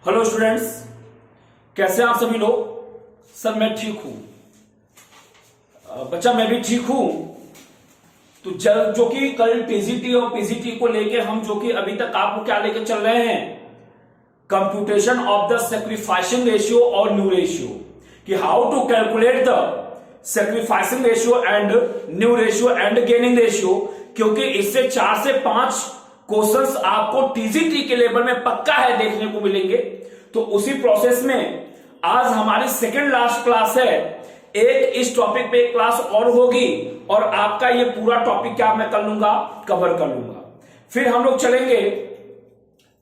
Hello students, कैसे हैं आप सभी लोग। सर मैं ठीक हूं बच्चा, मैं भी ठीक हूं। तो जो कि कल टीजीटी और पीजीटी को लेके हम जो कि अभी तक आपको क्या लेके चल रहे हैं, computation of the sacrificing ratio और न्यू रेशियो, कि how to calculate the sacrificing ratio and new ratio and gaining ratio. क्योंकि इससे 4 से 5 क्वेश्चंस आपको टीजीटी के लेवल में पक्का है देखने को मिलेंगे। तो उसी प्रोसेस में आज हमारी सेकंड लास्ट क्लास है। एक इस टॉपिक पे एक क्लास और होगी और आपका ये पूरा टॉपिक क्या मैं कर लूंगा, कवर कर लूंगा। फिर हम लोग चलेंगे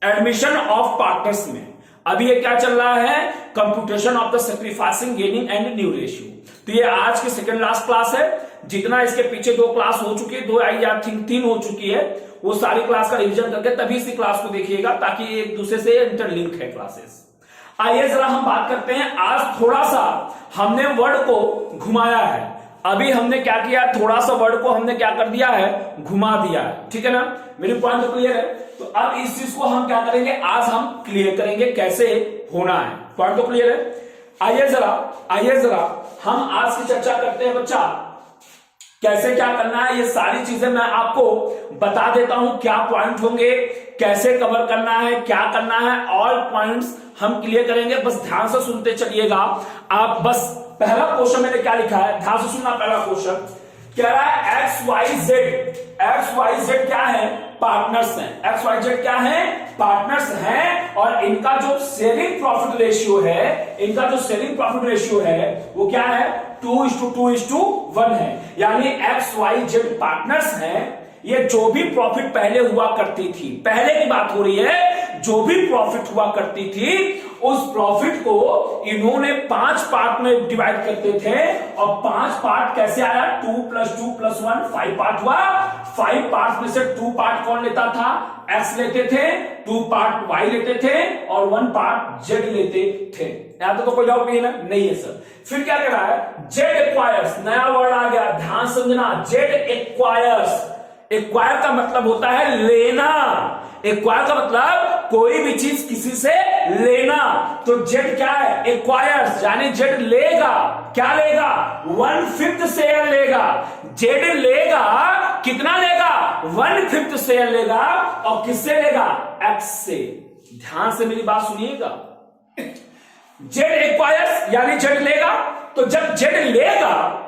एडमिशन ऑफ पार्टनर्स में। अभी ये क्या चल रहा है, computation of the sacrificing gaining and new ratio. तो ये आज की सेकंड लास्ट क्लास है। जितना इसके पीछे 2 क्लास हो चुकी है, 2 या 3 हो चुकी है, वो सारी क्लास का रिवीजन करके तभी इसी क्लास को देखिएगा, ताकि एक दूसरे से इंटरलिंक है क्लासेस। आइए जरा हम बात करते हैं। आज थोड़ा सा हमने वर्ड को घुमाया है। अभी हमने क्या किया, थोड़ा सा वर्ड को हमने क्या कर दिया है, घुमा दिया है। ठीक है ना, मेरी पॉइंट तो क्लियर है। तो अब इस चीज को हम क्या करेंगे, आज हम क्लियर करेंगे कैसे होना है। पॉइंट तो क्लियर है। आइए जरा हम आज की चर्चा करते हैं बच्चा, कैसे क्या करना है। ये सारी चीजें मैं आपको बता देता हूं, क्या पॉइंट होंगे, कैसे कवर करना है, क्या करना है, ऑल पॉइंट्स हम क्लियर करेंगे। बस ध्यान से सुनते चलिएगा आप। बस पहला क्वेश्चन मैंने क्या लिखा है, ध्यान से सुनना। पहला क्वेश्चन कह रहा है एक्स वाई जेड क्या है, पार्टनर्स हैं। एक्स वाई जेड क्या है, पार्टनर्स हैं। और इनका जो शेयरिंग प्रॉफिट रेशियो है, वो क्या है, 2:2:1 है। यानी एक्स वाई जेड पार्टनर्स हैं। ये जो भी प्रॉफिट पहले हुआ करती थी, पहले की बात हो रही है, जो भी प्रॉफिट हुआ करती थी, उस प्रॉफिट को इन्होंने 5 पार्ट में डिवाइड करते थे। और 5 पार्ट कैसे आया, 2 + 2 + 1 5 पार्ट हुआ। 5 पार्ट में से 2 पार्ट कौन लेता था, एक्स लेते थे, 2 पार्ट वाई लेते थे और 1 पार्ट जेड लेते थे। यहां तो कोई डाउट नहीं है ना, नहीं है सर। फिर क्या कह रहा है, जेड एक्वायर्स, नया वर्ड आ गया, ध्यान समझना। जेड एक्वायर्स, एक्वायर का मतलब होता है लेना। एक्वायर का मतलब कोई भी चीज किसी से लेना। तो जेड क्या है, एक्वायर्स, यानी जेड लेगा। क्या लेगा, 1/5 शेयर लेगा। जेड लेगा, कितना लेगा, 1/5 शेयर लेगा। और किससे लेगा, एक्स से। ध्यान से मेरी बात सुनिएगा। जेड एक्वायर्स यानी जेड लेगा। तो जब जेड लेगा,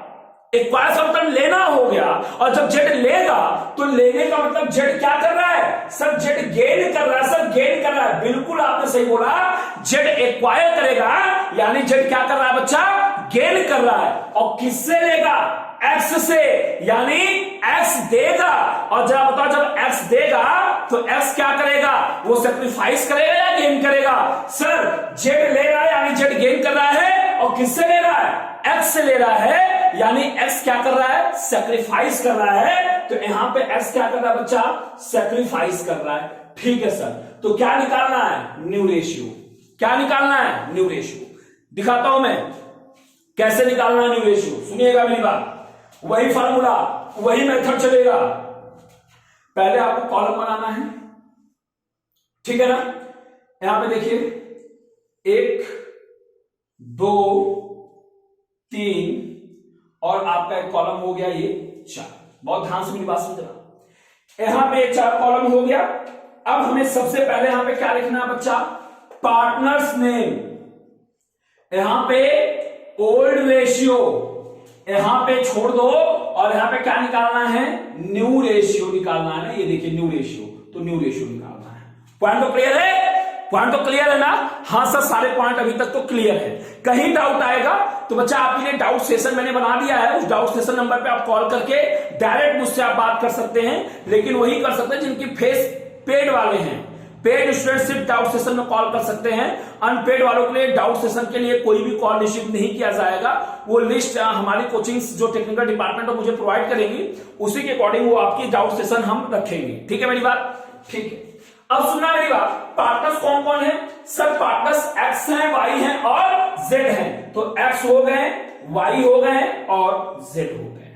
एक्वायर का मतलब लेना हो गया। और जब जेड लेगा तो लेने का मतलब जेड क्या कर रहा है, सर जेड गेन कर रहा है। सर गेन कर रहा है, बिल्कुल आपने सही बोला। जेड एक्वायर करेगा यानी जेड क्या कर रहा है बच्चा, गेन कर रहा है। और किससे लेगा, एक्स से, यानी एक्स देगा। और जब बताओ, जब एक्स देगा तो एक्स क्या करेगा, वो सैक्रिफाइस करेगा या गेन करेगा। सर जेड ले रहा है यानी जेड गेन कर रहा है। और किससे ले रहा है, एक्स से ले रहा है, यानी एक्स क्या कर रहा है, सैक्रिफाइस कर रहा है। तो यहां पे एक्स क्या कर रहा है बच्चा, सैक्रिफाइस कर रहा है। ठीक है सर। तो क्या निकालना है, न्यू रेशियो। क्या निकालना है, न्यू रेशियो। दिखाता हूं मैं कैसे निकालना है न्यू रेशियो। सुनिएगा मेरी बात, वही फार्मूला, वही मेथड चलेगा। पहले आपको कॉलम बनाना है, ठीक है ना। यहां पे देखिए 1 2 3 और आपका एक कॉलम हो गया ये 4। बहुत ध्यान से मेरी बात समझना। यहां पे 4 कॉलम हो गया। अब हमें सबसे पहले यहां पे क्या लिखना है बच्चा, पार्टनर्स नेम। यहां पे ओल्ड रेशियो यहां पे छोड़ दो और यहां पे क्या निकालना है, न्यू रेशियो निकालना है ना। ये देखिए न्यू रेशियो, तो न्यू रेशियो निकालना है। पॉइंट तो क्लियर है, पॉइंट तो क्लियर है ना। हाँ सर, सारे पॉइंट अभी तक तो क्लियर है। कहीं डाउट आएगा तो बच्चा आपके लिए डाउट सेशन मैंने बना दिया है। उस डाउट सेशन नंबर पे आप कॉल करके डायरेक्ट मुझसे आप बात कर सकते हैं। लेकिन वही कर सकते हैं जिनकी फेस पेड वाले हैं। पेड स्टूडेंट सिर्फ डाउट सेशन में कॉल कर सकते हैं। अनपेड वालों के लिए डाउट सेशन के लिए कोई भी कॉल रिसीव नहीं किया जाएगा। वो लिस्ट हमारी कोचिंग जो टेक्निकल डिपार्टमेंट मुझे प्रोवाइड करेंगी, उसी के अकॉर्डिंग वो आपकी डाउट सेशन हम रखेंगे। ठीक है मेरी बात, ठीक है। अब सुनना मेरी बात, पार्टनर्स कौन कौन है, सब पार्टनर्स एक्स हैं, वाई हैं और जेड हैं। तो एक्स हो गए, वाई हो गए और जेड हो गए।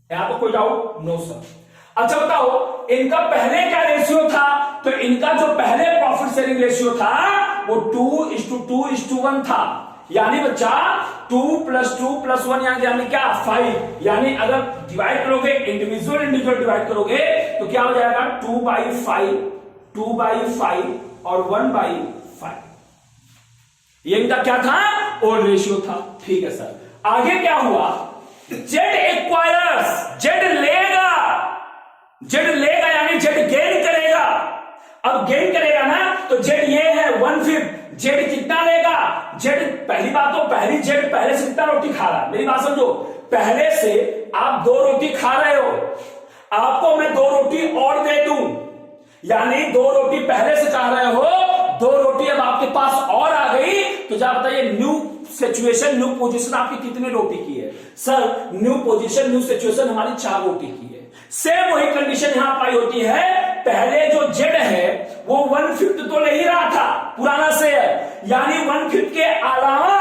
यहां तो कोई डाउट नो सर। अच्छा बताओ, इनका पहले क्या रेशियो था, तो इनका जो पहले प्रॉफिट शेयरिंग रेशियो था वो 2:2:1 था। यानी बच्चा 2 + 2 + 1 यानी क्या 5। यानी अगर डिवाइड करोगे इंडिविजुअल डिवाइड करोगे तो क्या हो जाएगा 2/5 और 1/5। ये इनका क्या था ओल्ड रेशियो था। ठीक है सर, आगे क्या हुआ जेड एक्वायर्स, जेड लेगा यानी जेड गेन करेगा। अब गेन करेगा ना तो जेड ये है 1/5, जेड कितना लेगा, जेड पहली बात तो पहली जेड पहले से कितना रोटी खा रहा है, मेरी बात समझो, पहले से आप 2 रोटी खा रहे हो, आपको मैं 2 रोटी और दे दूं, यानी 2 रोटी पहले से खा रहे हो, 2 रोटी अब आपके पास और आ गई, तो क्या बताइए न्यू सिचुएशन, न्यू पोजीशन आपकी कितनी रोटी की है? Sir new position, new situation हमारी 4 रोटी की है। सेम वही कंडीशन यहां पाई होती है, पहले जो जेड है वो 1/5 तो ले ही रहा था पुराना शेयर, यानी 1/5 के अलावा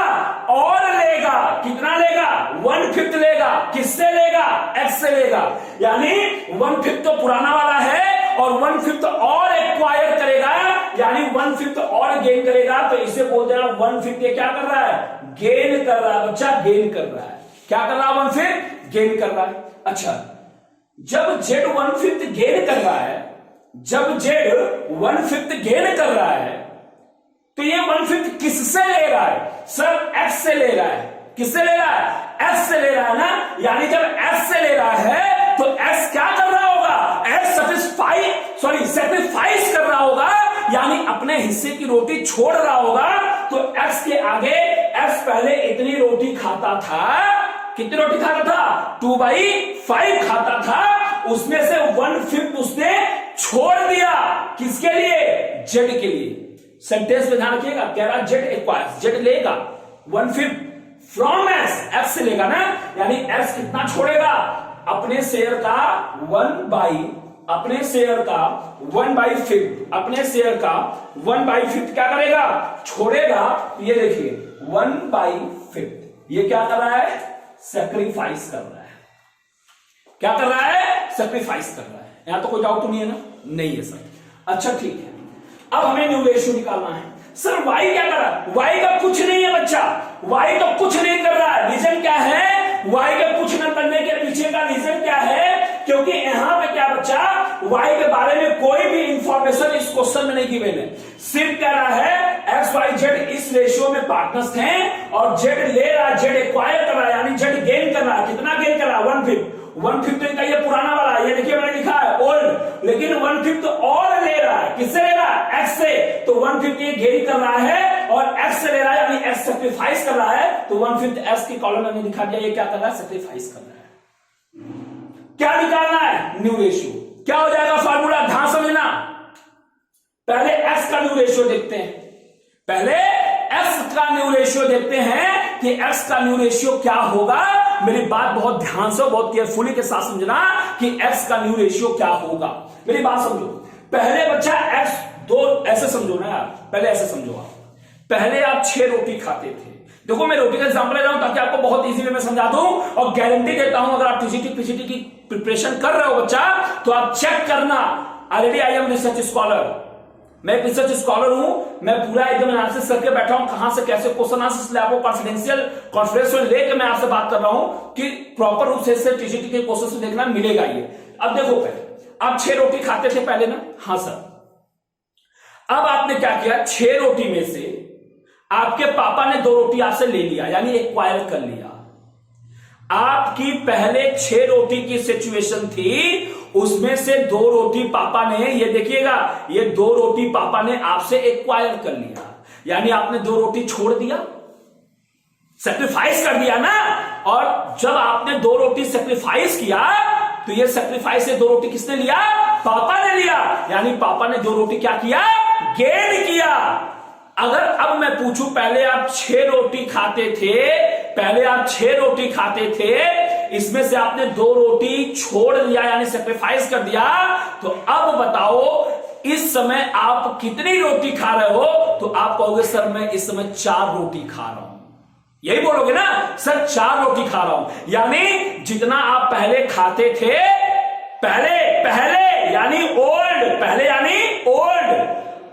और लेगा, कितना लेगा 1/5 लेगा, किससे लेगा एक्स से लेगा, यानी 1/5 तो पुराना वाला है और 1/5 और एक्वायर करेगा, यानी 1/5 और गेन करेगा, तो इसे बोलते हैं 1/5 ये क्या कर रहा है गेन कर रहा है बच्चा, गेन कर रहा है। क्या कर रहा है 1/5 गेन कर रहा है। अच्छा, जब जेड 1/5 गेन कर रहा है, जब जेड 1/5 गेन कर रहा है तो ये 1/5 किससे ले रहा है? सर एक्स से ले रहा है। किससे ले रहा है? एक्स से ले रहा है ना, यानी जब एक्स से ले रहा है तो एक्स क्या कर रहा होगा, एक्स सैक्रिफाइस कर रहा होगा, यानी अपने हिस्से की रोटी छोड़ रहा होगा। तो एक्स के आगे एक्स पहले इतनी रोटी खाता था, कितनी रोटी खाता था 2/5 खाता था, उसमें से 1/5 उसने छोड़ दिया, किसके लिए जेड के लिए। सेंटेंस में ध्यान रखिएगा, कह रहा जेड एक्वायर्स, जेड लेगा 1/5 फ्रॉम एक्स, एक्स से लेगा ना, यानी एक्स कितना छोड़ेगा अपने शेयर का 1/5, अपने शेयर का 1/5 क्या करेगा छोड़ेगा। तो ये देखिए 1/5 ये क्या कर रहा है सैक्रिफाइस कर रहा है। क्या कर रहा है सैक्रिफाइस कर रहा है। यहां तो कोई डाउट तो नहीं है ना? नहीं है सर। अच्छा ठीक है, अब हमें न्यू रेशियो निकालना है। सर वाई क्या कर रहा है? वाई का कुछ नहीं है बच्चा, वाई तो कुछ नहीं कर रहा है। रीजन क्या है वाई के कुछ न करने के पीछे का रीजन क्या है? क्योंकि यहां पे क्या बच्चा वाई के बारे में कोई भी इंफॉर्मेशन इस क्वेश्चन में नहीं गिवन है। सिर्फ कह रहा है एक्स वाई जेड इस रेशियो में पार्टनर्स हैं और जेड ले रहा है, जेड एक्वायर कर रहा है, यानी जेड गेन कर रहा है। कितना गेन कर रहा है 1/5 तो इनका ये पुराना वाला है, ये देखिए मैंने लिखा है ओल्ड, लेकिन 1/5 तो और ले रहा है, किससे ले रहा है एक्स से, तो 1/5 ये गेन कर रहा है और एक्स से ले रहा है, यानी एक्स सैक्रिफाइस कर रहा है, तो 1/5 एक्स की कॉलम में दिखा दिया, ये क्या कर रहा है सैक्रिफाइस कर रहा है। क्या निकालना है न्यू रेशियो, क्या हो जाएगा फार्मूला ध्यान समझना। पहले एक्स का न्यू रेशियो देखते हैं, पहले एक्स का न्यू रेशियो देखते हैं कि एक्स का न्यू रेशियो क्या होगा। मेरी बात बहुत ध्यान से बहुत केयरफुली के साथ समझना कि एक्स का न्यू रेशियो क्या होगा। मेरी बात समझो, पहले बच्चा एक्स 2 ऐसे समझो ना यार, पहले ऐसे समझो आप, पहले आप 6 रोटी खाते थे। देखो मैं रोटी का एग्जांपल ले रहा हूं ताकि आपको बहुत इजी वे में समझा दूं और गारंटी देता हूं अगर आप टीजीटी पीजीटी की प्रिपरेशन कर रहे हो बच्चा तो आप चेक करना। Already I am research scholar, मैं रिसर्च स्कॉलर हूं, मैं पूरा एकदम एनालिसिस करके बैठा हूं कहां से कैसे क्वेश्चन आंसर, इसलिए आपको कॉन्फिडेंशियल कॉन्फ्रेंस में लेकर मैं आपसे बात कर रहा हूं कि प्रॉपर रूप से टीजीटी के क्वेश्चन से देखना मिलेगा ये। अब देखो पहले आप 6 रोटी खाते थे पहले ना, हाँ सर। अब आपने क्या किया 6 रोटी में से आपके पापा ने 2 रोटी आपसे ले लिया, यानी एक्वायर कर लिया। आपकी पहले 6 रोटी की सिचुएशन थी, उसमें से 2 रोटी पापा ने, ये देखिएगा ये 2 रोटी पापा ने आपसे एक्वायर कर लिया, यानी आपने 2 रोटी छोड़ दिया, सैक्रिफाइस कर दिया ना। और जब आपने 2 रोटी सैक्रिफाइस किया तो ये सैक्रिफाइस से 2 रोटी किसने लिया पापा ने लिया, यानी पापा ने 2 रोटी क्या किया गेन किया। अगर अब मैं पूछूं पहले आप 6 रोटी खाते थे, पहले आप 6 रोटी खाते थे, इसमें से आपने 2 रोटी छोड़ दिया यानी सैक्रिफाइस कर दिया, तो अब बताओ इस समय आप कितनी रोटी खा रहे हो? तो आप कहोगे सर मैं इस समय 4 रोटी खा रहा हूं, यही बोलोगे ना सर 4 रोटी खा रहा हूं। यानी जितना आप पहले खाते थे, पहले यानी ओल्ड, पहले यानी ओल्ड,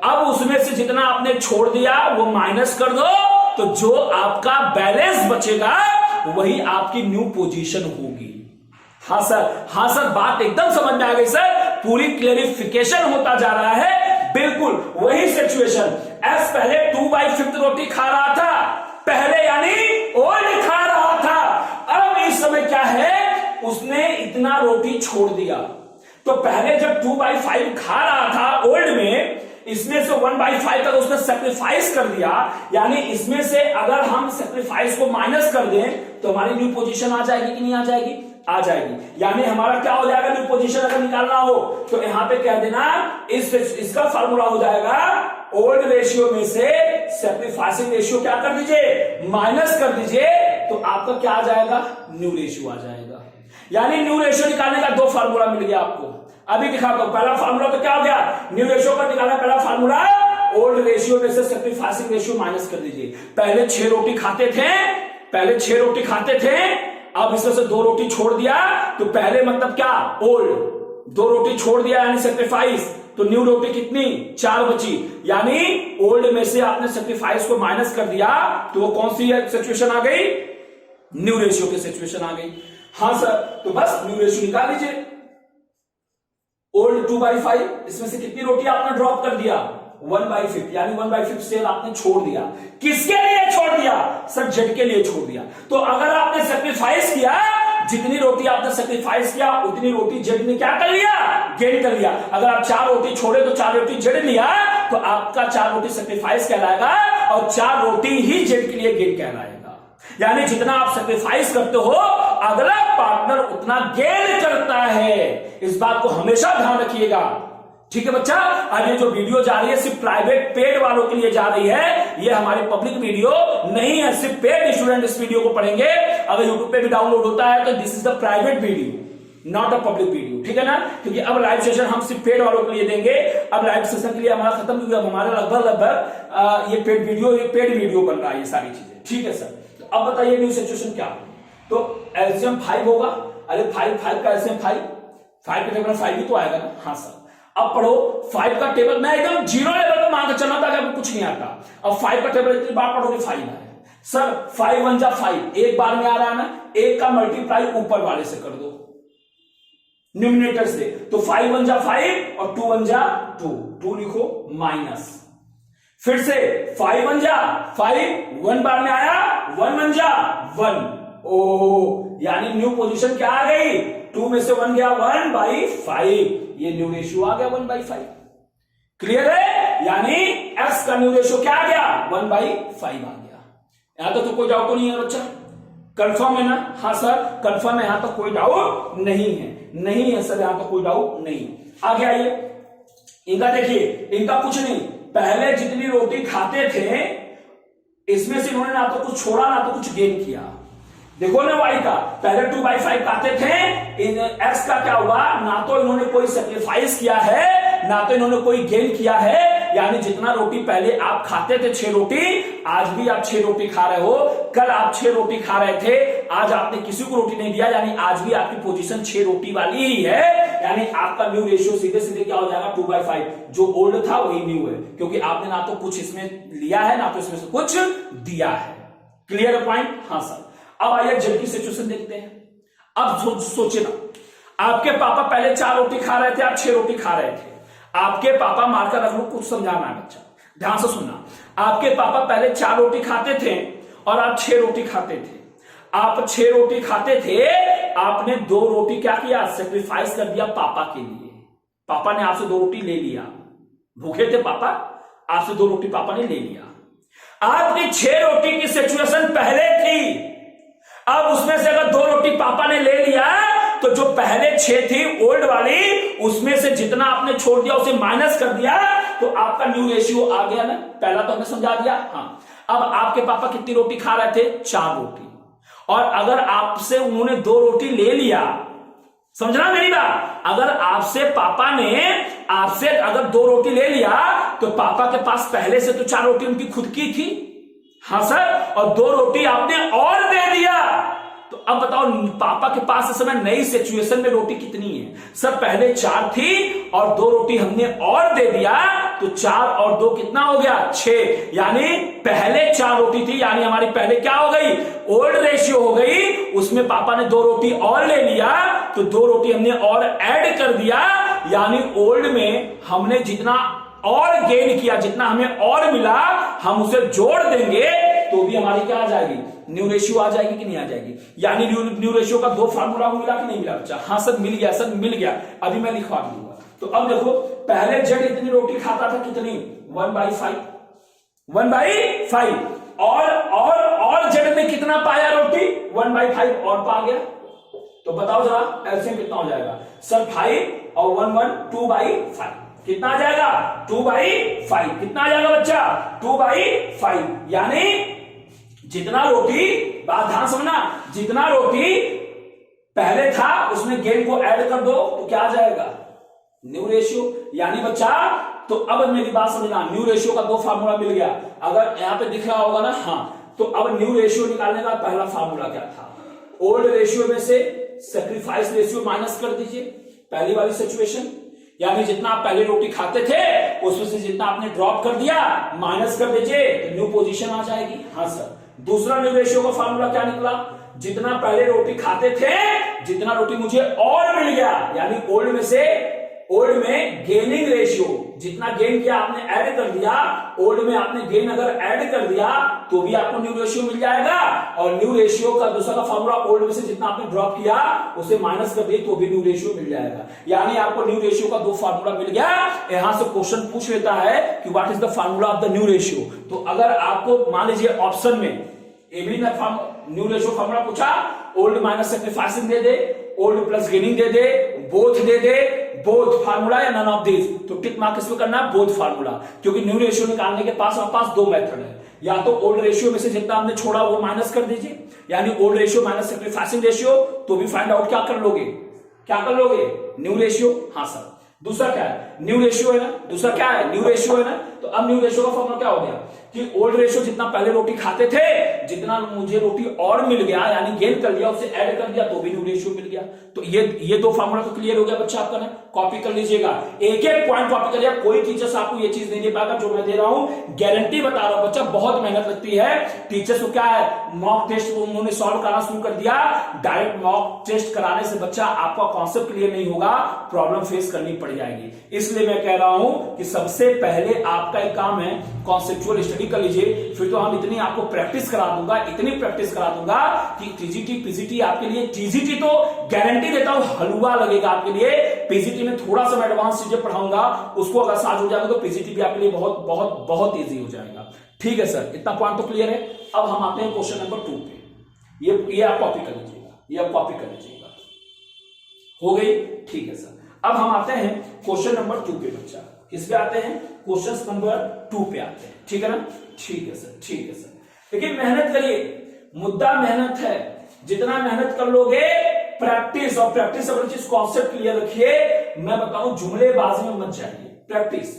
अब उसमें से जितना आपने छोड़ दिया वो माइनस कर दो, तो जो आपका बैलेंस बचेगा वही आपकी न्यू पोजीशन होगी। हाँ सर, बात एकदम समझ में आ गई सर, पूरी क्लेरिफिकेशन होता जा रहा है। बिल्कुल वही सिचुएशन, एस पहले 2/5 रोटी खा रहा था पहले, यानी ओल्ड खा रहा था। अब इस समय क्या है, उसने इतना रोटी छोड़ दिया। तो पहले जब 2/5 खा रहा था ओल्ड में, इसमें से 1/5 तक उसने सेक्रीफाइस कर दिया, यानी इसमें से अगर हम सेक्रीफाइस को माइनस कर दें तो हमारी न्यू पोजीशन आ जाएगी कि नहीं आ जाएगी? आ जाएगी। यानी हमारा क्या हो जाएगा, न्यू पोजीशन अगर निकालना हो तो यहां पे कह देना इसका फार्मूला हो जाएगा ओल्ड रेशियो में से सेक्रीफाइसिंग रेशियो क्या कर दीजिए, माइनस कर दीजिए, तो आपका क्या आ जाएगा, न्यू रेशियो आ जाएगा। यानी न्यू रेशियो निकालने का 2 फार्मूला मिल गया आपको। अभी दिखाता हूं, पहला फार्मूला तो क्या हो गया, न्यू रेशियो का निकालना पहला फार्मूला ओल्ड रेशियो में से सेक्रीफाइसिंग रेशियो माइनस कर दीजिए। पहले 6 रोटी खाते थे, अब इसमें से 2 रोटी छोड़ दिया, तो पहले मतलब क्या, ओल्ड 2 रोटी छोड़ दिया यानी सेक्रीफाइस, तो न्यू रोटी कितनी, 4 बची, यानी ओल्ड में से आपने सेक्रीफाइस को माइनस कर दिया, तो वो कौन सी सिचुएशन आ गई, न्यू रेशियो की सिचुएशन आ गई। हाँ सर, तो बस न्यू रेशियो निकाल लीजिए। ओल्ड 2/5, इसमें से कितनी रोटी आपने ड्रॉप कर दिया, 1/5, यानी 1/5 सेल आपने छोड़ दिया। किसके लिए छोड़ दिया, सर जेड के लिए छोड़ दिया। तो अगर आपने सेक्रीफाइस किया, जितनी रोटी आपने सेक्रीफाइस किया उतनी रोटी जेड ने क्या कर लिया, गेन कर लिया। अगर आप 4 रोटी छोड़े तो 4 रोटी जेड लिया, तो आपका 4 रोटी सेक्रीफाइस कहलाएगा और 4 रोटी ही जेड के लिए गेन कहलाएगा। यानी जितना आप सेक्रीफाइस करते हो अगला पार्टनर उतना गेन करता है। इस बात को हमेशा ध्यान रखिएगा, ठीक है बच्चा। अब ये जो वीडियो जा रही है सिर्फ प्राइवेट पेड वालों के लिए जा रही है, ये हमारी पब्लिक वीडियो नहीं है। सिर्फ पेड स्टूडेंट इस वीडियो को पढ़ेंगे। अगर यूट्यूब पे भी डाउनलोड होता है तो this is the private video, not a public video, ठीक है ना। क्योंकि अब लाइव सेशन हम सिर्फ पेड वालों के लिए देंगे। अब लाइव सेशन के लिए हमारा खत्म हो गया, हमारा लगभग ये पेड वीडियो बन रहा है, ये सारी चीजें, ठीक है सर। तो अब बताइए न्यू सिचुएशन क्या, तो एलसीएम 5 होगा। अरे 5 का एलसीएम 5 के टेबल में 5 भी तो आएगा ना। हाँ सर, अब पढ़ो 5 का टेबल, मैं एकदम 0 लेवल पर मान के चलना था, अगर कुछ नहीं आता। अब 5 का टेबल इतनी बार पढ़ोगे 5 है सर, 5 1 जा 5 एक बार में आ रहा है ना, एक का मल्टीप्लाई ऊपर वाले से कर दो न्यूमिनेटर से, तो 5 1 जा 5 और 2 1 जा 2 लिखो माइनस, फिर से 5 1 जा 5 1 बार में आया, 1 1 जा 1, ओ यानी न्यू पोजीशन क्या आ गई, 2 में से 1 गया 1/5, ये न्यू रेशियो आ गया 1/5। क्लियर है, यानी x का न्यू रेशियो क्या आ गया, 1/5 आ गया। यहां तो कोई डाउट तो नहीं है बच्चा, कंफर्म है ना। हाँ सर कंफर्म है, यहां तो कोई डाउट नहीं है, नहीं है सर यहां तो कोई डाउट नहीं। आगे आइए, इनका देखिए, इनका कुछ नहीं, पहले जितनी रोटी खाते थे इसमें से इन्होंने ना तो कुछ छोड़ा ना तो कुछ गेन किया। देखो ना y का, पहले 2/5 खाते थे, x का क्या हुआ, ना तो इन्होंने कोई सेक्रीफाइस किया है ना तो इन्होंने कोई गेन किया है। यानी जितना रोटी पहले आप खाते थे 6 रोटी, आज भी आप 6 रोटी खा रहे हो, कल आप 6 रोटी खा रहे थे, आज आपने किसी को रोटी नहीं दिया, यानी आज भी आपकी पोजीशन 6 रोटी वाली ही है। यानी आपका न्यू रेशियो सीधे सीधे क्या हो जाएगा, 2/5, जो ओल्ड था वही न्यू है, क्योंकि आपने ना तो कुछ इसमें लिया है ना तो इसमें से कुछ दिया है। Clear point. हाँ सर, अब आइए जेड की सिचुएशन देखते हैं। अब सोचिए ना, आपके पापा पहले 4 रोटी खा रहे थे, आप 6 रोटी खा रहे थे। आपके पापा, मारकर रख लो, कुछ समझाना है बच्चा, ध्यान से सुनना। आपके पापा पहले 4 रोटी खाते थे और आप 6 रोटी खाते थे। आप 6 रोटी खाते थे, आपने 2 रोटी क्या किया, सेक्रीफाइस कर दिया पापा के लिए। पापा ने आपसे 2 रोटी ले लिया, भूखे थे पापा, आपसे 2 रोटी पापा ने ले लिया। आपकी 6 रोटी की सिचुएशन पहले थी, अब उसमें से अगर 2 रोटी पापा ने ले लिया तो जो पहले 6 थी ओल्ड वाली, उसमें से जितना आपने छोड़ दिया उसे माइनस कर दिया, तो आपका न्यू रेशियो आ गया ना। पहला तो हमने समझा दिया। हाँ, अब आपके पापा कितनी रोटी खा रहे थे, 4 रोटी, और अगर आपसे उन्होंने 2 रोटी ले लिया, समझना मेरी बात, अगर आपसे पापा ने आपसे अगर 2 रोटी ले लिया तो पापा के पास पहले से तो 4 रोटी उनकी खुद की थी। हाँ सर, और 2 रोटी आपने और दे दिया, तो अब बताओ पापा के पास इस समय नई सिचुएशन में रोटी कितनी है। सर पहले 4 थी और 2 रोटी हमने और दे दिया, तो 4 और 2 कितना हो गया 6, यानी पहले 4 रोटी थी, यानी हमारी पहले क्या हो गई ओल्ड रेशियो हो गई, उसमें पापा ने 2 रोटी और ले लिया, तो 2 रोटी हमने और ऐड कर दिया, यानी ओल्ड में हमने जितना और गेन किया, जितना हमें और मिला हम उसे जोड़ देंगे तो भी हमारी क्या आ जाएगी न्यू रेशियो आ जाएगी कि नहीं आ जाएगी। यानी न्यू रेशियो का 2 फार्मूला मिला कि नहीं मिला बच्चा? हाँ सर मिल गया, सर मिल गया, अभी मैं लिखवा दूंगा। तो अब देखो पहले जेड इतनी रोटी खाता था, कितनी 1/5, 1/5, और जेड में कितना पाया रोटी 1/5 और पा गया, तो बताओ जरा एलसीएम कितना हो जाएगा सर? 5 और 1 2/5 कितना आ जाएगा 2/5, कितना आ जाएगा बच्चा 2/5, यानी जितना रोटी, बात ध्यान समझना, जितना रोटी पहले था उसमें गेन को ऐड कर दो तो क्या आ जाएगा न्यू रेशियो। यानी बच्चा तो अब मेरी बात समझना, न्यू रेशियो का 2 फार्मूला मिल गया, अगर यहां पे दिख रहा होगा ना, हाँ, तो अब न्यू रेशियो निकालने का पहला फार्मूला क्या था? ओल्ड रेशियो में से सैक्रिफाइस रेशियो माइनस कर दीजिए, पहली वाली सिचुएशन, यानी जितना आप पहले रोटी खाते थे उसमें से जितना आपने ड्रॉप कर दिया माइनस कर दीजिए तो न्यू पोजीशन आ जाएगी। हाँ सर। दूसरा न्यू रेशियो का फार्मूला क्या निकला? जितना पहले रोटी खाते थे जितना रोटी मुझे और मिल गया, यानी ओल्ड में गेनिंग रेशियो, जितना गेन किया आपने ऐड कर दिया, ओल्ड में आपने गेन अगर ऐड कर दिया तो भी आपको न्यू रेशियो मिल जाएगा, और न्यू रेशियो का दूसरा का फॉर्मूला ओल्ड में से जितना आपने ड्रॉप किया उसे माइनस कर दिए तो भी न्यू रेशियो मिल जाएगा। यानी आपको न्यू रेशियो का 2 फार्मूला मिल गया। यहां से क्वेश्चन पूछ लेता है कि what is the formula of the new ratio. तो अगर आपको मान लीजिए ऑप्शन में ए बी ने न्यू रेशियो फार्मूला पूछा, old minus sacrificing they they, old plus gaining they they, both they they, both formula या नन ऑफ दिस, तो टिक मार्क इसमें करना है बोथ फार्मूला, क्योंकि न्यू रेशियो निकालने के पास हमारे पास 2 मेथड है, या तो ओल्ड रेशियो में से जितना हमने छोड़ा वो माइनस कर दीजिए, यानी old ratio minus sacrificing ratio, तो भी फाइंड आउट क्या कर लोगे न्यू रेशियो। हाँ सर। दूसरा क्या है न्यू रेशियो है ना, दूसरा क्या है न्यू रेशियो है ना, तो अब न्यू रेशियो का फॉर्मूला क्या हो गया कि ओल्ड रेशियो जितना पहले रोटी खाते थे जितना मुझे रोटी और मिल गया, यानी गेन कर लिया, उसे ऐड कर दिया तो भी न्यू रेशियो मिल गया। तो ये 2 फार्मूला तो क्लियर हो गया बच्चा आपका ना, कॉपी कर लीजिएगा, एक एक पॉइंट कॉपी करिएगा, कोई टीचर्स आपको ये चीज नहीं दे पाएगा जो मैं दे रहा हूं, गारंटी बता रहा हूं बच्चा, बहुत मेहनत लगती है टीचर्स को। क्या है मॉक टेस्ट उन्होंने सॉल्व कराना शुरू कर दिया, डायरेक्ट मॉक टेस्ट कराने से बच्चा आपका कॉन्सेप्ट क्लियर नहीं होगा, प्रॉब्लम फेस करनी पड़ जाएगी। इसलिए मैं कह रहा हूं कि सबसे पहले आपका एक काम है कॉन्सेप्चुअल स्टडी कर लीजिए, फिर तो हम इतनी आपको प्रैक्टिस करा दूंगा, इतनी प्रैक्टिस करा दूंगा कि टीजीटी पीजीटी आपके लिए, टीजीटी तो गारंटी देता हूं हलवा लगेगा आपके लिए, पीजीटी में थोड़ा सा मैं एडवांस चीजें पढ़ाऊंगा, उसको अगर साथ हो जाएगा तो पीजीटी भी आपके लिए बहुत बहुत बहुत इजी हो जाएगा। ठीक है सर, इतना पॉइंट तो क्लियर है। अब हम आते हैं क्वेश्चन नंबर 2 पे, ये आप कॉपी कर लीजिएगा, ये आप कॉपी कर लीजिएगा, हो गई। ठीक है सर, अब हम आते हैं क्वेश्चन नंबर 2 पे बच्चा, किस पे आते हैं क्वेश्चन नंबर 2 पे आते हैं, ठीक है ना। ठीक है सर, ठीक है सर, लेकिन मेहनत करिए, मुद्दा मेहनत है, जितना मेहनत कर लोगे प्रैक्टिस, और प्रैक्टिस अपनी चीज कॉन्सेप्ट क्लियर रखिए, मैं बताऊं जुमलेबाजी में मत जाइए, प्रैक्टिस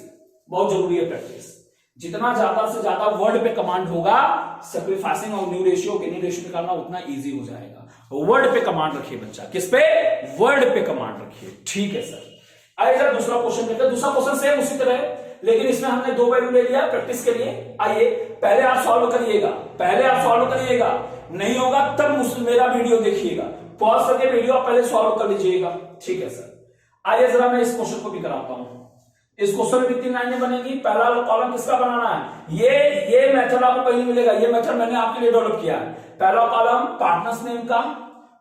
बहुत जरूरी है। प्रैक्टिस जितना ज्यादा से ज्यादा वर्ड पे कमांड होगा, सैक्रिफाइसिंग और न्यू रेशियो गेनिंग रेशियो निकालना उतना इजी हो जाएगा। वर्ड पे कमांड रखिए बच्चा, किस पे वर्ड पे कमांड रखिए। ठीक है सर, आइए सर दूसरा क्वेश्चन देखते हैं। दूसरा क्वेश्चन सेम उसी तरह है, लेकिन इसमें हमने 2 वैल्यू ले लिया प्रैक्टिस के लिए। आइए पहले आप सॉल्व करिएगा, नहीं होगा तब मेरा वीडियो देखिएगा, पॉज करके वीडियो आप पहले सॉल्व कर लीजिएगा। ठीक है सर, आइए जरा मैं इस क्वेश्चन को भी कराता हूं। इस क्वेश्चन में कितनी लाइनें बनेगी? पहला कॉलम किसका बनाना है? ये मेथड आपको कहीं मिलेगा, ये मेथड मैंने आपके लिए डेवलप किया है। पहला कॉलम पार्टनर्स नेम का,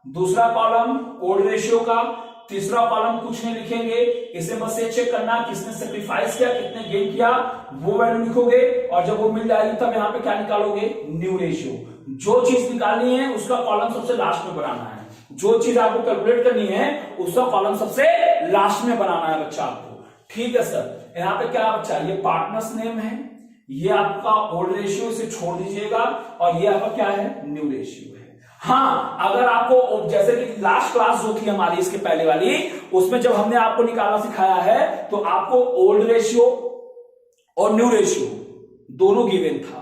दूसरा कॉलम ओल्ड रेशियो का, तीसरा कॉलम कुछ नहीं लिखेंगे, इसे बस ये चेक करना किसने सैक्रिफाइस किया, कितने गेन किया, वो वैल्यू लिखोगे, और जब वो मिल जाएगी तब यहाँ पे क्या निकालोगे न्यू रेशियो। जो चीज निकालनी है उसका कॉलम सबसे लास्ट में बनाना है, जो चीज आपको कैलकुलेट करनी है उसका कॉलम सबसे लास्ट में बनाना है बच्चा आपको। ठीक है सर, यहाँ पे क्या बच्चा, ये पार्टनर्स नेम है, ये आपका ओल्ड रेशियो, इसे छोड़ दीजिएगा, और ये आपका क्या है न्यू रेशियो है। हाँ, अगर आपको जैसे कि लास्ट क्लास जो थी हमारी इसके पहले वाली, उसमें जब हमने आपको निकालना सिखाया है तो आपको ओल्ड रेशियो और न्यू रेशियो दोनों गिवन था,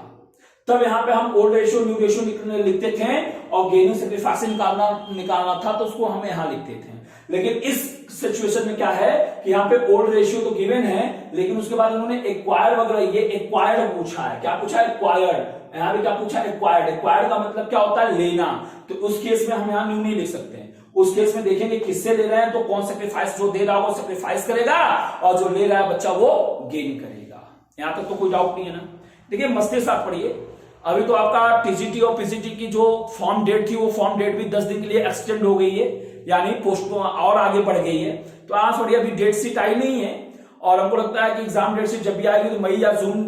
तब यहां पे हम ओल्ड रेशियो न्यू रेशियो लिखते थे और गेनिंग सेक्रीफाइस निकालना था तो उसको हम यहां लिखते थे। लेकिन इस सिचुएशन में क्या है कि यहाँ पे ओल्ड रेशियो तो गिवन है, लेकिन उसके बाद उन्होंने एक्वायर्ड वगैरह, ये एक्वायर्ड पूछा है। क्या पूछा है? एक्वायर्ड। यहाँ पे क्या पूछा है? एक्वायर्ड। एक्वायर्ड का मतलब क्या होता है? लेना। तो उस केस में हम यहाँ न्यू नहीं लिख सकते हैं। उस केस में देखेंगे किससे ले रहे हैं, तो कौन सेक्रीफाइस, जो दे रहा है वो सेक्रीफाइस करेगा और जो ले रहा है बच्चा वो गेन करेगा। यहां तक तो कोई डाउट नहीं है ना। देखिए मस्ती के साथ पढ़िए। अभी तो आपका टीजीटी और पीजीटी की जो फॉर्म डेट थी वो फॉर्म डेट भी 10 दिन के लिए एक्सटेंड हो गई है, यानी पोस्ट और आगे बढ़ गई है। तो आज थोड़ी अभी डेट शीट आई नहीं है और हमको लगता है कि एग्जाम डेट शीट जब भी आएगी तो मई या जून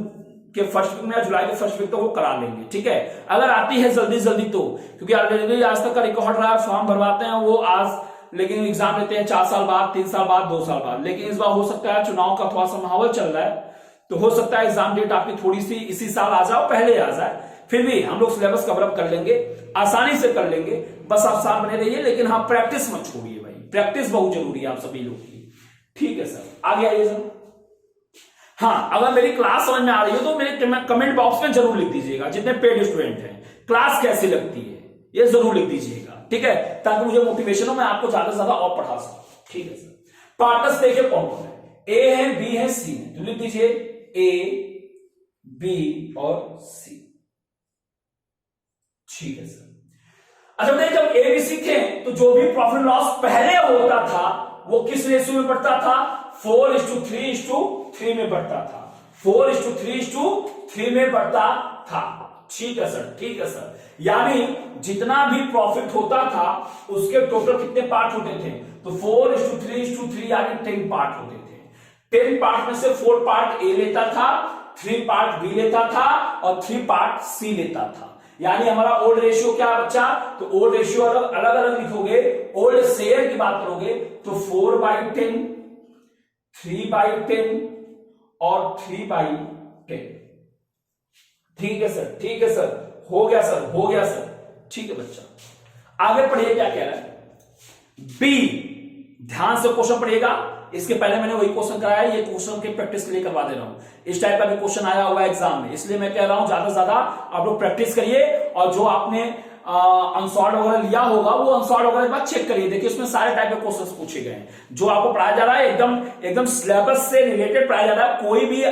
के फर्स्ट वीक में या जुलाई के फर्स्ट वीक तक वो करा लेंगे। ठीक है, अगर आती है जल्दी जल्दी तो, क्योंकि ऑलरेडी आज तक का रिकॉर्ड रहा, फॉर्म भरवाते हैं वो आज, लेकिन एग्जाम लेते हैं 4 साल बाद, 3 साल बाद, 2 साल बाद। लेकिन इस बार हो सकता है चुनाव का थोड़ा सा माहौल चल रहा है, तो हो सकता है एग्जाम डेट आपकी थोड़ी सी इसी साल आ जाओ, पहले आ जाए। फिर भी हम लोग सिलेबस कवर अप कर लेंगे, आसानी से कर लेंगे। बस आप साथ बने रहिए, लेकिन हाँ प्रैक्टिस मत छोड़िए भाई, प्रैक्टिस बहुत जरूरी है आप सभी लोग की। ठीक है सर, आगे आइए सर। हाँ, अगर मेरी क्लास समझ में आ रही हो तो मेरे कमेंट बॉक्स में जरूर लिख दीजिएगा, जितने पेड स्टूडेंट हैं, क्लास कैसी लगती है ये जरूर लिख दीजिएगा। ठीक है, ताकि मुझे मोटिवेशन हो, मैं आपको ज्यादा से ज्यादा और पढ़ा सकूं। ठीक है सर, पार्टनर्स देखिए कौन कौन है, ए है, बी है, सी है। तो लिख दीजिए ए, बी और सी। ठीक है सर। अच्छा बताइए, जब एबीसी थे तो जो भी प्रॉफिट लॉस पहले होता था वो किस रेशियो में बढ़ता था? 4:3:3 में बढ़ता था। 4:3:3 में बढ़ता था। ठीक है सर, ठीक है सर। यानी जितना भी प्रॉफिट होता था उसके टोटल कितने पार्ट होते थे? तो 4:3:3 यानी 10 पार्ट होते थे। 10 पार्ट में से 4 पार्ट ए लेता था, 3 पार्ट बी लेता था और 3 पार्ट सी लेता था। यानी हमारा ओल्ड रेशियो क्या बच्चा? तो ओल्ड रेशियो अलग अलग लिखोगे, ओल्ड शेयर की बात करोगे तो 4/10, 3/10 और 3/10। ठीक है सर, ठीक है सर, हो गया सर, हो गया सर। ठीक है बच्चा, आगे पढ़िए क्या कह रहा है। बी, ध्यान से क्वेश्चन पढ़िएगा। इसके पहले मैंने वही क्वेश्चन कराया, ये क्वेश्चन के प्रैक्टिस के लिए करवा दे रहा हूं। इस टाइप का भी क्वेश्चन आया हुआ है एग्जाम में, इसलिए मैं कह रहा हूं ज्यादा से ज्यादा आप लोग प्रैक्टिस करिए और जो आपने अनसॉल्व वगैरह लिया होगा वो अनसॉल्व वगैरह के बाद चेक करिए। देखिए उसमें सारे टाइप के क्वेश्चंस पूछे गए हैं। जो आपको पढ़ाया जा रहा है एकदम सिलेबस से रिलेटेड पढ़ाया जा रहा है, कोई भी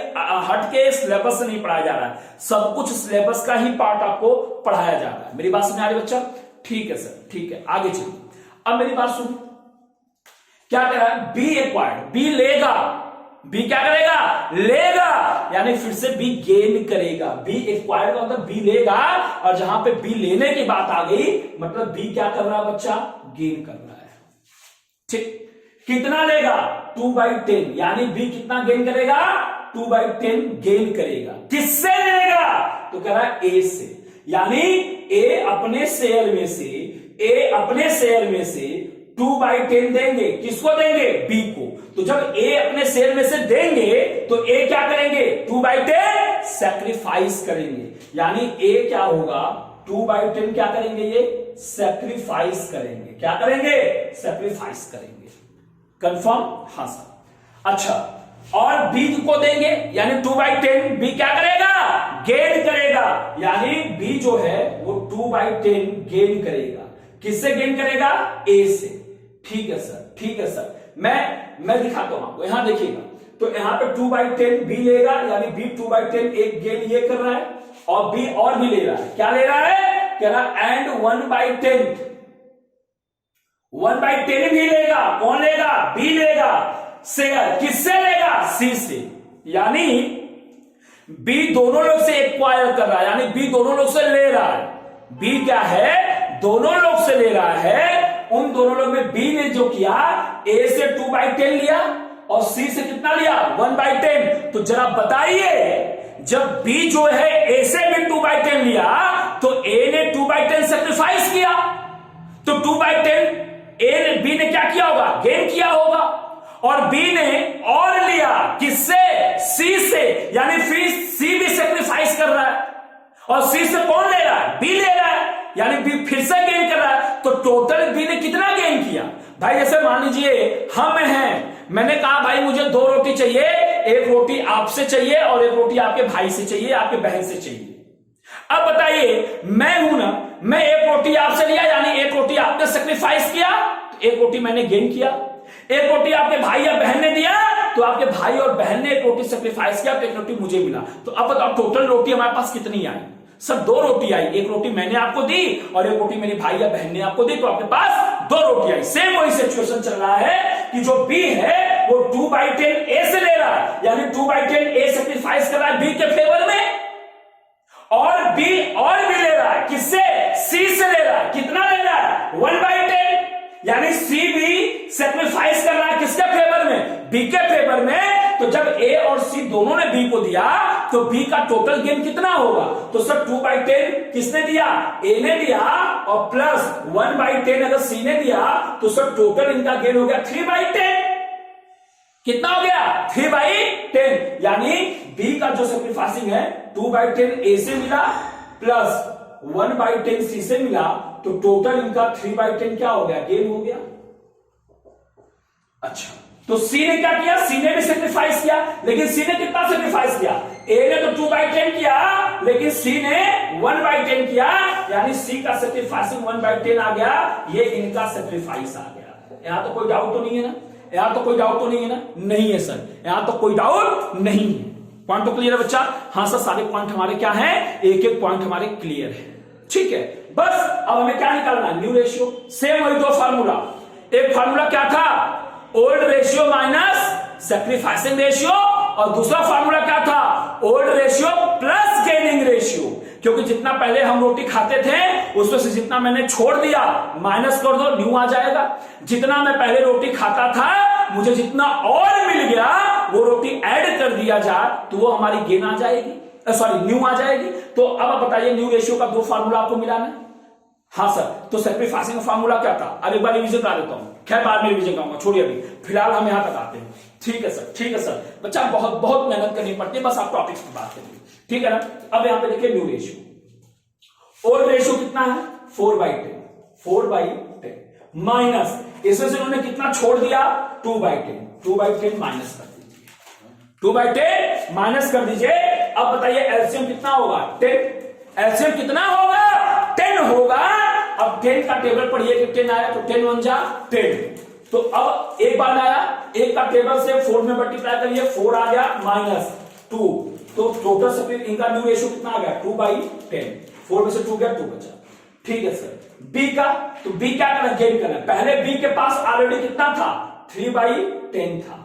हट के सिलेबस से नहीं पढ़ाया जा रहा है। सब कुछ सिलेबस का ही पार्ट आपको पढ़ाया जा रहा है। मेरी बात समझ आ रही है बच्चा? ठीक है सर, ठीक है, आगे चलिए। अब मेरी बात सुन, क्या कह रहा है? बी एक्वायर्ड, बी लेगा, बी क्या करेगा? लेगा, यानी फिर से बी गेन करेगा। बी एक्वायर्ड का मतलब बी लेगा, और जहां पे बी लेने की बात आ गई मतलब बी क्या कर रहा है बच्चा? गेन कर रहा है। ठीक, कितना लेगा? 2/10, यानी बी कितना गेन करेगा? 2/10 गेन करेगा। किससे लेगा? तो कह रहा है ए से, यानी ए अपने शेयर में से, ए अपने शेयर में से 2/10 देंगे। किसको देंगे? बी को। तो जब ए अपने शेयर में से देंगे तो ए क्या करेंगे? 2/10 सैक्रिफाइस करेंगे। यानी ए क्या होगा? 2/10 क्या करेंगे? ये सैक्रिफाइस करेंगे। क्या करेंगे? सैक्रिफाइस करेंगे। कंफर्म? हाँ सर। अच्छा, और बी को देंगे, यानी 2/10 बी क्या करेगा? गेन करेगा। यानी बी जो है वो 2/10 गेन करेगा। किससे गेन करेगा? ए से। ठीक है सर, ठीक है सर, मैं दिखाता हूं आपको। यहां देखिएगा, तो यहां पे 2/10 बी लेगा, यानी बी 2/10 एक गेन ये कर रहा है, और बी और भी ले रहा है। क्या ले रहा है? कह रहा है एंड 1/10, 1/10 भी लेगा। कौन लेगा? बी लेगा। शेयर किससे लेगा? सी से। यानी बी दोनों लोग से एक्वायर कर रहा है, यानी बी दोनों लोग से ले रहा है। बी क्या है? दोनों लोग से ले रहा है। उन दोनों लोग में बी ने जो किया, ए से 2/10 लिया और सी से कितना लिया? 1/10। तो जरा बताइए, जब बी जो है ए से भी 2/10 लिया तो ए ने 2/10 सेक्रीफाइस किया, तो 2/10 ए ने, बी ने क्या किया होगा? गेन किया होगा। और बी ने और लिया किससे? सी से, यानी फिर सी भी सेक्रीफाइस कर रहा है, और सी से कौन ले रहा है? बी ले रहा है, यानी बी फिर से गेन कर रहा है। तो टोटल बी ने कितना गेन किया? भाई जैसे मान लीजिए हम हैं, मैंने कहा भाई मुझे 2 रोटी चाहिए, एक रोटी आपसे चाहिए और एक रोटी आपके भाई से चाहिए, आपके बहन से चाहिए। अब बताइए, मैं हूं ना, मैं एक रोटी आपसे लिया, यानी एक रोटी आपने सेक्रीफाइस किया, तो एक रोटी मैंने गेन किया। एक रोटी आपके भाई या बहन ने दिया, तो आपके भाई और बहन ने एक रोटी सेक्रीफाइस किया, तो एक रोटी मुझे मिला। तो अब बताओ टोटल रोटी हमारे पास कितनी आई? सब 2 रोटी आई। एक रोटी मैंने आपको दी और एक रोटी मेरे भाई या बहन ने आपको दी, तो आपके पास 2 रोटी आई। सेम वही सिचुएशन चल रहा है कि जो बी है वो 2/10 ए से ले रहा है, यानी 2/10 ए सेक्रीफाइस कर रहा है बी के फेवर में, और बी और भी ले रहा है किससे? सी से ले रहा है। कितना ले रहा है? 1/10, यानी सी भी सेक्रीफाइस कर रहा है किसके फेवर में? बी के फेवर में। तो जब ए और सी दोनों ने बी को दिया, तो बी का टोटल गेन कितना होगा? तो सर 2/10 किसने दिया? ए ने दिया, और प्लस 1/10 अगर सी ने दिया, तो सर टोटल इनका गेन हो गया 3/10। कितना हो गया? 3/10, यानी बी का जो सेक्रीफाइसिंग है 2/10 ए से मिला प्लस 1/10 सी से मिला, तो टोटल इनका 3/10 क्या हो गया? गेन हो गया। अच्छा, तो सी ने क्या किया? सी ने भी सेक्रीफाइस किया, लेकिन सी ने कितना सेक्रीफाइस किया? ए ने तो 2/10 किया, लेकिन सी ने 1/10 किया, यानी सी का सेक्रीफाइसिंग 1/10 आ गया। ये इनका सेक्रीफाइस आ गया। यहां तो कोई डाउट तो नहीं है ना? यहां तो कोई डाउट तो नहीं है ना? नहीं है सर, यहां तो कोई डाउट नहीं है। पॉइंट तो क्लियर है बच्चा? हाँ सर, सारे पॉइंट हमारे क्या है? एक एक पॉइंट हमारे क्लियर है। ठीक है, बस अब हमें क्या निकालना है? New ratio. सेम वही 2 फार्मूला। एक फार्मूला क्या था? Old ratio minus sacrificing ratio, और दूसरा फार्मूला क्या था? Old ratio plus gaining ratio. क्योंकि जितना पहले हम रोटी खाते थे उसमें से जितना मैंने छोड़ दिया माइनस कर दो, न्यू आ जाएगा। जितना मैं पहले रोटी खाता था, मुझे जितना और मिल गया वो रोटी ऐड कर दिया जाए, तो वो हमारी गेन आ जाएगी, सॉरी न्यू आ जाएगी। तो अब आप बताइए, न्यू रेशियो का 2 फार्मूला आपको मिलाना है। हाँ सर, तो सेक्रीफाइसिंग का फार्मूला क्या था? अब एक बार रिवीजन करा देता हूं, खैर बाद में रिवीजन करूंगा, छोड़िए अभी, फिलहाल हम यहां तक आते हैं। ठीक है सर, ठीक है सर। बच्चा बहुत बहुत मेहनत करनी पड़ती है, बस आप टॉपिक्स की बात करिए, ठीक है ना? अब यहां पे देखिए न्यू रेशियो। ओल्ड रेशियो कितना है? 4/10, 4/10 माइनस, इसमें से उन्होंने कितना छोड़ दिया? 2/10, 2/10 माइनस कर दीजिए, 2/10 माइनस कर दीजिए। अब बताइए एलसीएम कितना होगा? 10। एलसीएम कितना होगा? 10 होगा। अब 10 का टेबल पढ़िए कि 10 आया, तो 10 1 जा 10। तो अब एक बार आया, एक का टेबल से 4 में मल्टीप्लाई करिए, 4 आ गया माइनस 2, तो टोटल सेपरेट इनका न्यू रेशियो कितना आ गया? 2/10। 4 में से 2 गया, 2 बचा। ठीक है सर। बी का, तो बी क्या करना? गेन करना। पहले बी के पास ऑलरेडी कितना था? 3/10 था,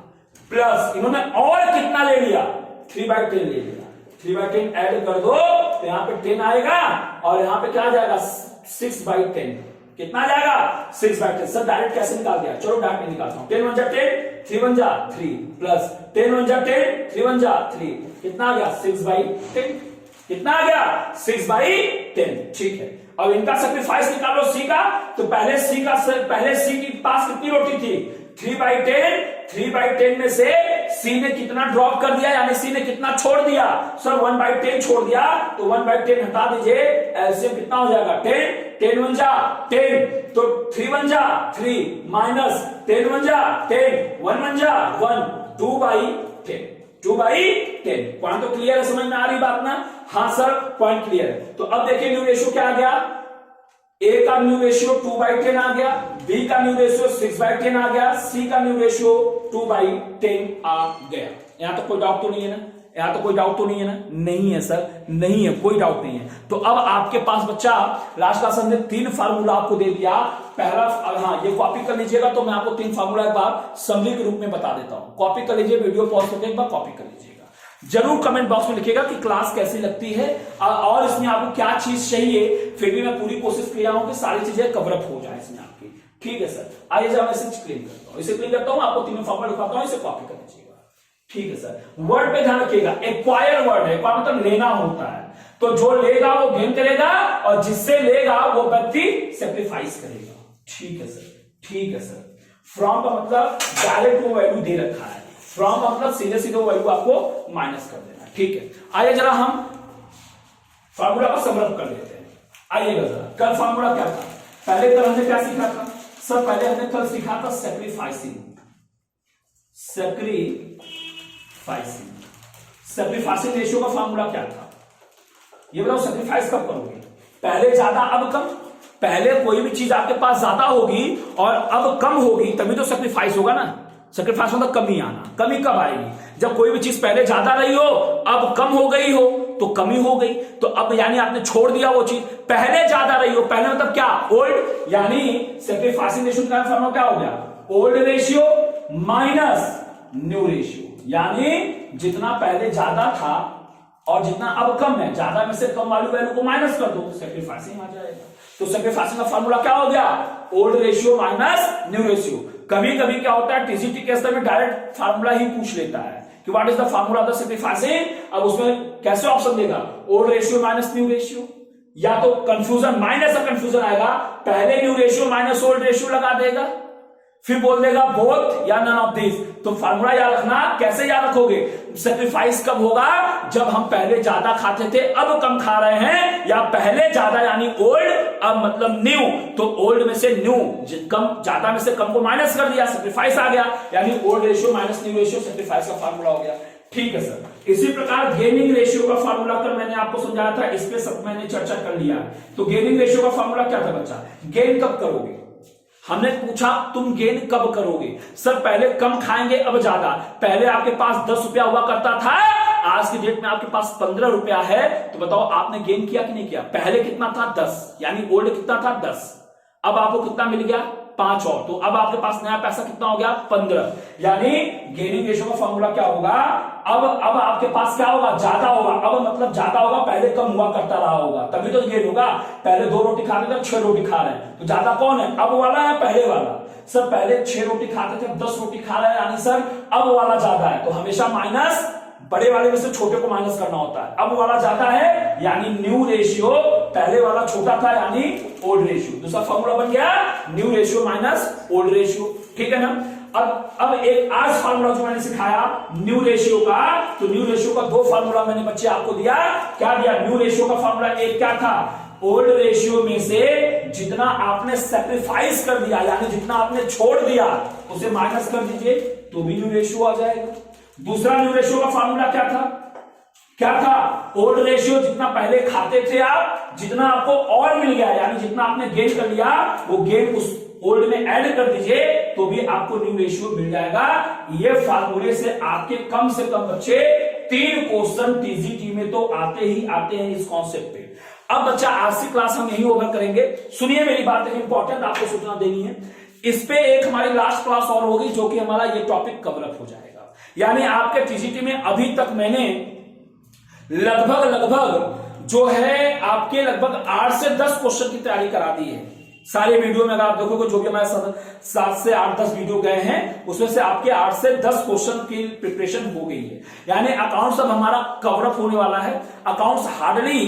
प्लस इन्होंने और कितना ले लिया? 3/10 ले लिया। 3/10 ऐड कर दो, तो यहां पे 10 आएगा, और यहां पे क्या आ जाएगा? 6/10। कितना आ जाएगा? 6/10। सर डायरेक्ट कैसे निकाल दिया? चलो डायरेक्ट में निकालता हूं। 10 1 जा 10, 3 1 जा 3, प्लस 10 1 जा 10, 3 1 जा 3, कितना आ गया? 6/10। कितना आ गया? 6/10। ठीक है, अब इनका सेक्रीफाइस निकालो सी का। तो पहले सी के पास कितनी रोटी थी? 3/10। 3/10 में से सी ने कितना ड्रॉप कर दिया, यानी सी ने कितना छोड़ दिया? सर 1/10 छोड़ दिया, तो 1/10 हटा दीजिए, एलसीएम कितना हो जाएगा? 10। 10 1 जा 10, तो 3 1 जा 3 माइनस 10 1 जा 10, 1 1 जा 1, 2/10, 2/10। पॉइंट तो क्लियर है? समझ में आ रही बात ना? हाँ सर, पॉइंट क्लियर है। तो अब देखिए न्यू रेशियो क्या आ गया? ए का न्यू रेशियो 2/10 आ गया, बी का न्यू रेशियो 6/10 आ गया, सी का न्यू रेशियो 2/10 आ गया। यहां तो कोई डाउट तो नहीं है ना? यहां तो कोई डाउट तो नहीं है ना? नहीं है सर, नहीं है, कोई डाउट नहीं है। तो अब आपके पास बच्चा लास्ट क्लास हमने 3 फार्मूला आपको दे दिया। पहला, हाँ ये कॉपी कर लीजिएगा, तो मैं आपको 3 फार्मूला एक बार समरी के रूप में बता देता हूं। कॉपी कर लीजिए, वीडियो पॉज करके एक बार कॉपी कर लीजिएगा। जरूर कमेंट बॉक्स में लिखिएगा कि क्लास कैसी लगती है और इसमें आपको क्या चीज चाहिए। फिर भी मैं पूरी कोशिश किया हूं कि सारी चीजें कवरअप हो जाए इसमें आपकी। ठीक है सर, आइए जब मैं इसे क्लीन करता हूं, इसे क्लीन करता हूं, आपको 3 फार्मूला लिखाता हूं, इसे कॉपी कर लीजिएगा। ठीक है सर। वर्ड पे ध्यान रखिएगा, एक्वायर वर्ड है, एक्वायर मतलब लेना होता है। तो जो लेगा वो गेन करेगा, और जिससे लेगा वो व्यक्ति सेक्रीफाइस करेगा। ठीक है सर, ठीक है सर। फ्रॉम का मतलब डायरेक्ट वो वैल्यू दे रखा है, फ्रॉम का मतलब सीधे सीधे वो वैल्यू आपको माइनस कर देना। ठीक है, आइए जरा हम फार्मूला को समरअप कर लेते हैं। आइएगा जरा, कल फार्मूला क्या था? पहले कल हमने क्या सीखा था? सर पहले हमने कल सीखा था सेक्रीफाइसिंग। सेक्रीफाइसिंग रेशियो का फार्मूला क्या था? ये बताओ सेक्रीफाइस कब करोगे? पहले ज्यादा अब कम। पहले कोई भी चीज आपके पास ज्यादा होगी और अब कम होगी तभी तो सेक्रीफाइस होगा ना। सेक्रीफाइस मतलब कमी आना। कमी कब आएगी? जब कोई भी चीज पहले ज्यादा रही हो, अब कम हो गई हो, तो कमी हो गई। तो अब यानी आपने छोड़ दिया वो चीज। पहले ज्यादा रही हो, पहले मतलब क्या? ओल्ड। यानी सेक्रीफाइसिंग रेशियो का फॉर्मूला क्या हो गया? Old ratio minus new ratio. यानी जितना पहले ज्यादा था और जितना अब कम है, ज्यादा में से कम वाली वैल्यू को माइनस कर दो, सेक्रीफाइसिंग आ जाएगा। तो सेक्रीफाइसिंग का फॉर्मूला क्या हो गया? Old ratio minus new ratio. कभी कभी क्या होता है, टीजीटी के स्तर में डायरेक्ट फार्मूला ही पूछ लेता है कि what is the formula of the sacrificing. अब उसमें कैसे ऑप्शन देगा? Old ratio minus new ratio, या तो कंफ्यूजन माइनस का कंफ्यूजन आएगा, पहले new ratio minus old ratio लगा देगा, फिर बोल देगा बोथ या नन ऑफ दिस। तो फार्मूला याद रखना। कैसे याद रखोगे? सेक्रीफाइस कब होगा? जब हम पहले ज्यादा खाते थे अब कम खा रहे हैं, या पहले ज्यादा यानी ओल्ड अब मतलब न्यू। तो ओल्ड में से न्यू कम, ज्यादा में से कम को माइनस कर दिया, सेक्रीफाइस आ गया। यानी old ratio minus new ratio sacrifice का फार्मूला हो गया। ठीक है सर। इसी प्रकार गेनिंग रेशियो का फार्मूला कर मैंने आपको समझाया था, इस पे सब मैंने चर्चा कर लिया। तो गेनिंग रेशियो का फार्मूला क्या था बच्चा? गेन कब करोगे? हमने पूछा तुम गेन कब करोगे? सर पहले कम खाएंगे अब ज्यादा। पहले आपके पास 10 रुपया हुआ करता था, आज की डेट में आपके पास 15 रुपया है, तो बताओ आपने गेन किया कि नहीं किया? पहले कितना था? 10, यानी ओल्ड कितना था? 10। अब आपको कितना मिल गया? 5 और। तो अब आपके पास नया पैसा कितना हो गया? 15। यानी गेनिंग रेशियो का फॉर्मूला क्या होगा? अब आपके पास क्या होगा? ज्यादा होगा। अब मतलब ज्यादा होगा, पहले कम हुआ करता रहा होगा, तभी तो गेन होगा। पहले 2 रोटी खाते थे, 6 रोटी खा रहे हैं, तो ज्यादा कौन है? अब वाला या पहले वाला? सर पहले 6 रोटी खाते थे, अब 10 रोटी खा रहे हैं, यानी सर अब वाला ज्यादा है। तो हमेशा माइनस, बड़े वाले में से छोटे को माइनस करना होता है। अब वाला ज्यादा है यानी न्यू रेशियो, पहले वाला छोटा था यानी ओल्ड रेशियो। दूसरा फॉर्मूला बन गया new ratio minus old ratio. ठीक है ना? अब एक आज फार्मूला जो मैंने सिखाया न्यू रेशियो का, तो न्यू रेशियो का 2 फार्मूला मैंने बच्चे आपको दिया। क्या दिया? न्यू रेशियो का फार्मूला एक क्या था? ओल्ड रेशियो में से जितना आपने सेक्रीफाइस कर दिया, यानी जितना आपने छोड़ दिया, उसे माइनस कर दीजिए तो भी न्यू रेशियो आ जाएगा। दूसरा न्यू रेशियो का फार्मूला क्या था? क्या था? ओल्ड रेशियो जितना पहले खाते थे आप, जितना आपको और मिल गया, यानी जितना आपने गेन कर लिया, वो गेन उस ओल्ड में ऐड कर दीजिए तो भी आपको न्यू रेशियो मिल जाएगा। ये फार्मूले से आपके कम से कम बच्चे 3 क्वेश्चन टीजीटी में तो आते ही आते हैं इस कॉन्सेप्ट पे। अब बच्चा आज की क्लास हम यही ओवर करेंगे। सुनिए मेरी बात, इंपॉर्टेंट आपको सूचना देनी है। इस पे एक हमारी लास्ट क्लास और होगी जो कि हमारा ये टॉपिक कवर अप हो जाएगा। यानी आपके टीजीटी में अभी तक मैंने लगभग जो है आपके लगभग 8 से 10 क्वेश्चन की तैयारी करा दी है। सारे वीडियो में अगर आप देखोगे जो भी हमारे 7 से 8-10 वीडियो गए हैं, उसमें से आपके 8 से 10 क्वेश्चन की प्रिपरेशन हो गई है। यानी अकाउंट्स अब हमारा कवर अप होने वाला है। अकाउंट्स हार्डली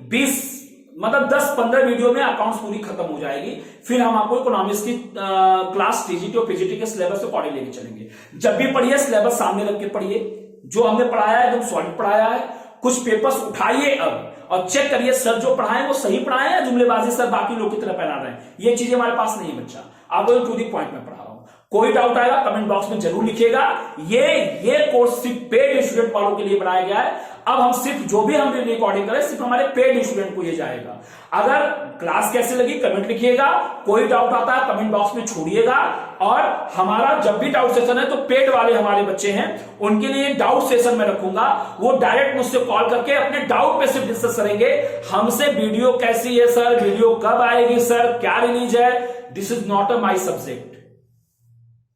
20 मतलब 10-15 वीडियो में अकाउंट्स पूरी खत्म हो जाएगी। फिर हम आपको इकोनॉमिक्स की क्लास टीजीटी और पीजीटी के सिलेबस से अकॉर्डिंग लेके चलेंगे। जब भी पढ़िए सिलेबस सामने रख के पढ़िए, जो हमने पढ़ाया है एकदम सॉलिड पढ़ाया है। कुछ पेपर्स उठाइए अब और चेक करिए सर जो पढ़ाए वो सही पढ़ाए या जुमलेबाजी सर बाकी लोग की तरह पढ़ा रहे हैं। ये चीजें हमारे पास नहीं है बच्चा, आपको टू दी पॉइंट में पढ़ा रहा हूं। कोई डाउट आएगा कमेंट बॉक्स में जरूर लिखिएगा। ये कोर्स सिर्फ पेड स्टूडेंट वालों के लिए बनाया गया है। अब हम सिर्फ जो भी हम रिकॉर्डिंग करें सिर्फ हमारे पेड स्टूडेंट को ये जाएगा। अगर क्लास कैसे लगी कमेंट लिखिएगा, कोई डाउट आता है कमेंट बॉक्स में छोड़िएगा। और हमारा जब भी डाउट सेशन है तो पेड वाले हमारे बच्चे हैं उनके लिए डाउट सेशन में रखूंगा, वो डायरेक्ट मुझसे कॉल करके अपने डाउट पे सिर्फ डिस्कस करेंगे। हमसे वीडियो कैसी है सर, वीडियो कब आएगी सर, क्या रिलीज है, this is not a my subject,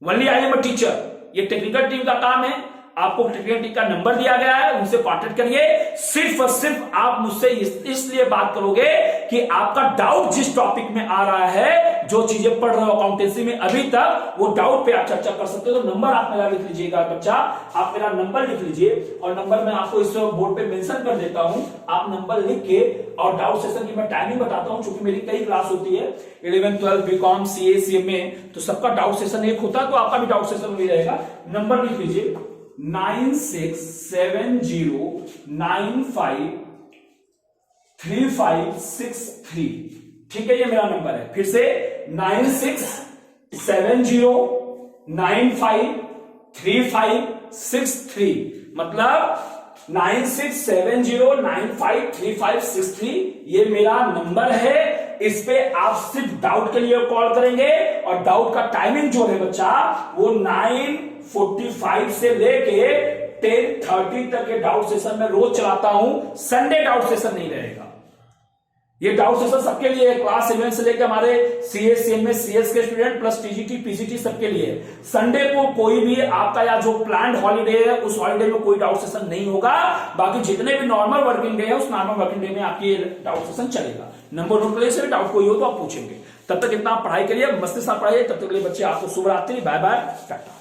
only I am a teacher. ये टेक्निकल टीम का काम है। आपको टेक्निकल टीम का नंबर दिया गया है, उनसे कांटेक्ट करिए। सिर्फ और सिर्फ आप मुझसे इसलिए बात करोगे कि आपका डाउट जिस टॉपिक में आ रहा है, जो चीजें पढ़ रहे हो अकाउंटेंसी में अभी तक, वो डाउट पे आप चर्चा कर सकते हो। तो नंबर आप मेरा लिख लीजिएगा बच्चा, आप मेरा नंबर लिख लीजिए और नंबर मैं आपको इस बोर्ड पे मेंशन कर देता हूं। आप नंबर लिख के और डाउट सेशन की मैं टाइमिंग बताता हूं, क्योंकि मेरी कई क्लास होती है 11, 12 बीकॉम सीए सीएमए, तो सबका डाउट सेशन एक होता है, तो आपका भी डाउट सेशन वही रहेगा। नंबर लिख लीजिए 9670953563। ठीक है, ये मेरा नंबर है। फिर से 9670953563, मतलब 9670953563 ये मेरा नंबर है। इस पे आप सिर्फ डाउट के लिए कॉल करेंगे और डाउट का टाइमिंग जो है बच्चा वो 9:45 से लेके 10:30 तक के डाउट सेशन में रोज चलाता हूं। संडे डाउट सेशन नहीं रहेगा। ये डाउट सेशन सबके लिए है, क्लास 7 से लेकर हमारे सीएस सीएम सीएस के स्टूडेंट प्लस टीजीटी पीजीटी सबके लिए। संडे को कोई भी आपका या जो प्लान्ड हॉलीडे है उस हॉलीडे में कोई डाउट सेशन नहीं होगा। बाकी जितने भी नॉर्मल वर्किंग डे है उस नॉर्मल वर्किंग डे में आपकी डाउट सेशन चलेगा। नंबर नोट कर से डाउट कोई हो तो आप पूछेंगे। तब तक इतना पढ़ाई के लिए मस्ती साथ पढ़ाइए। तब तक के लिए बच्चे आपको शुभ रात्रि, बाय बाय, टाटा।